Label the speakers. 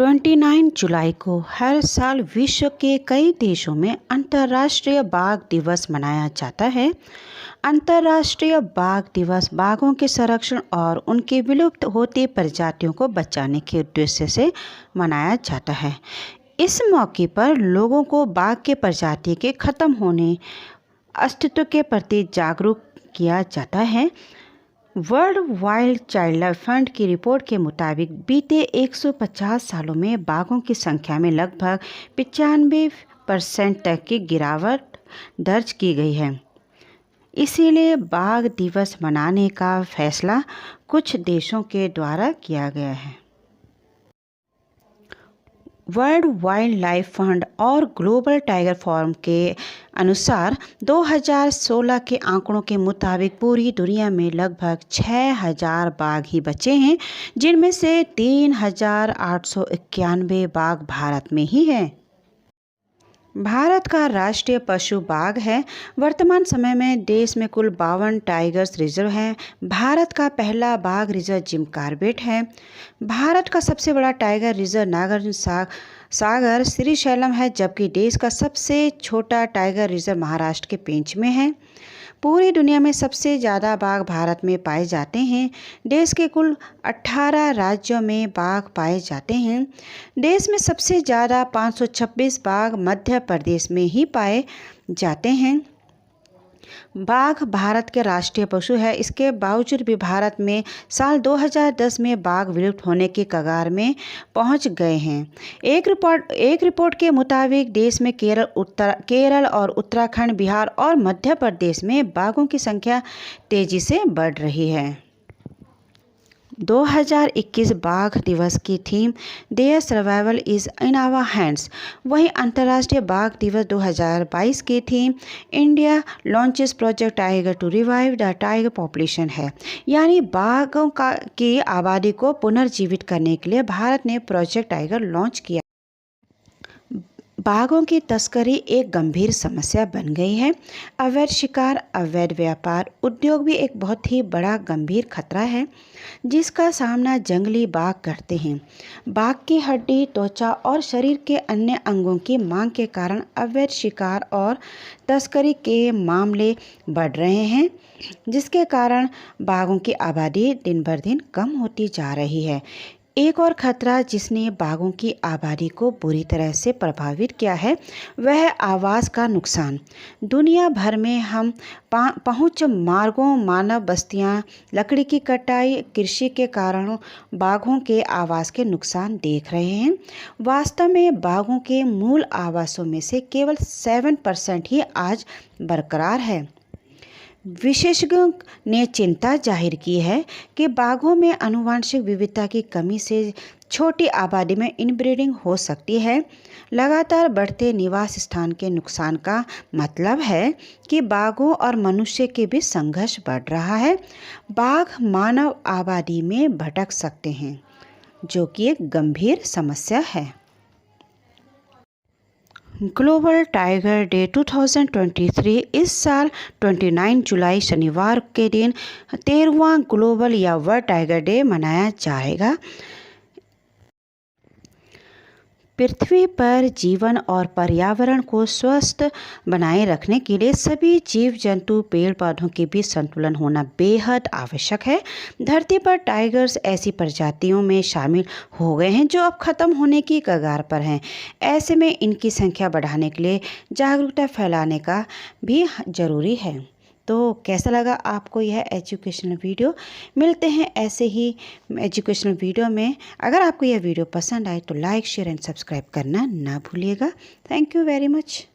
Speaker 1: 29 जुलाई को हर साल विश्व के कई देशों में अंतर्राष्ट्रीय बाघ दिवस मनाया जाता है। अंतर्राष्ट्रीय बाघ दिवस बाघों के संरक्षण और उनकी विलुप्त होती प्रजातियों को बचाने के उद्देश्य से मनाया जाता है। इस मौके पर लोगों को बाघ के प्रजाति के खत्म होने अस्तित्व के प्रति जागरूक किया जाता है। वर्ल्ड वाइल्ड चाइल्डलाइफ फंड की रिपोर्ट के मुताबिक बीते 150 सालों में बाघों की संख्या में लगभग 95% तक की गिरावट दर्ज की गई है। इसीलिए बाघ दिवस मनाने का फैसला कुछ देशों के द्वारा किया गया है। वर्ल्ड वाइल्ड लाइफ फंड और ग्लोबल टाइगर फोरम के अनुसार 2016 के आंकड़ों के मुताबिक पूरी दुनिया में लगभग 6000 बाघ ही बचे हैं, जिनमें से 3891 बाघ भारत में ही हैं। भारत का राष्ट्रीय पशु बाघ है। वर्तमान समय में देश में कुल 52 टाइगर्स रिजर्व हैं। भारत का पहला बाघ रिजर्व जिम कॉर्बेट है। भारत का सबसे बड़ा टाइगर रिजर्व नागार्जुन सागर श्रीशैलम है, जबकि देश का सबसे छोटा टाइगर रिजर्व महाराष्ट्र के पेंच में है। पूरी दुनिया में सबसे ज़्यादा बाघ भारत में पाए जाते हैं। देश के कुल 18 राज्यों में बाघ पाए जाते हैं। देश में सबसे ज़्यादा 526 बाघ मध्य प्रदेश में ही पाए जाते हैं। बाघ भारत के राष्ट्रीय पशु है। इसके बावजूद भी भारत में साल 2010 में बाघ विलुप्त होने की कगार में पहुंच गए हैं। एक रिपोर्ट के मुताबिक देश में केरल और उत्तराखंड, बिहार और मध्य प्रदेश में बाघों की संख्या तेजी से बढ़ रही है। 2021 बाघ दिवस की theme their survival is in our hands. वहीं अंतर्राष्ट्रीय बाघ दिवस 2022 की theme India launches Project Tiger to revive the tiger population है। यानी बाघों की आबादी को पुनर्जीवित करने के लिए भारत ने प्रोजेक्ट टाइगर लॉन्च किया। बाघों की तस्करी एक गंभीर समस्या बन गई है। अवैध शिकार, अवैध व्यापार उद्योग भी एक बहुत ही बड़ा गंभीर खतरा है, जिसका सामना जंगली बाघ करते हैं। बाघ की हड्डी, त्वचा और शरीर के अन्य अंगों की मांग के कारण अवैध शिकार और तस्करी के मामले बढ़ रहे हैं, जिसके कारण बाघों की आबादी दिन बर दिन कम होती जा रही है। एक और खतरा जिसने बाघों की आबादी को बुरी तरह से प्रभावित किया है, वह है आवास का नुकसान। दुनिया भर में हम पहुंच मार्गों, मानव बस्तियां, लकड़ी की कटाई, कृषि के कारणों बाघों के आवास के नुकसान देख रहे हैं। वास्तव में बाघों के मूल आवासों में से केवल 7% ही आज बरकरार है। विशेषज्ञों ने चिंता जाहिर की है कि बाघों में आनुवंशिक विविधता की कमी से छोटी आबादी में इनब्रीडिंग हो सकती है। लगातार बढ़ते निवास स्थान के नुकसान का मतलब है कि बाघों और मनुष्य के बीच संघर्ष बढ़ रहा है। बाघ मानव आबादी में भटक सकते हैं, जो कि एक गंभीर समस्या है। ग्लोबल टाइगर डे 2023 इस साल 29 जुलाई शनिवार के दिन 13वां ग्लोबल या वर्ल्ड टाइगर डे मनाया जाएगा। पृथ्वी पर जीवन और पर्यावरण को स्वस्थ बनाए रखने के लिए सभी जीव जंतु, पेड़ पौधों के बीच संतुलन होना बेहद आवश्यक है। धरती पर टाइगर्स ऐसी प्रजातियों में शामिल हो गए हैं जो अब खत्म होने की कगार पर हैं। ऐसे में इनकी संख्या बढ़ाने के लिए जागरूकता फैलाने का भी जरूरी है। तो कैसा लगा आपको यह एजुकेशनल वीडियो? मिलते हैं ऐसे ही एजुकेशनल वीडियो में। अगर आपको यह वीडियो पसंद आए तो लाइक, शेयर एंड सब्सक्राइब करना ना भूलिएगा। Thank you very much.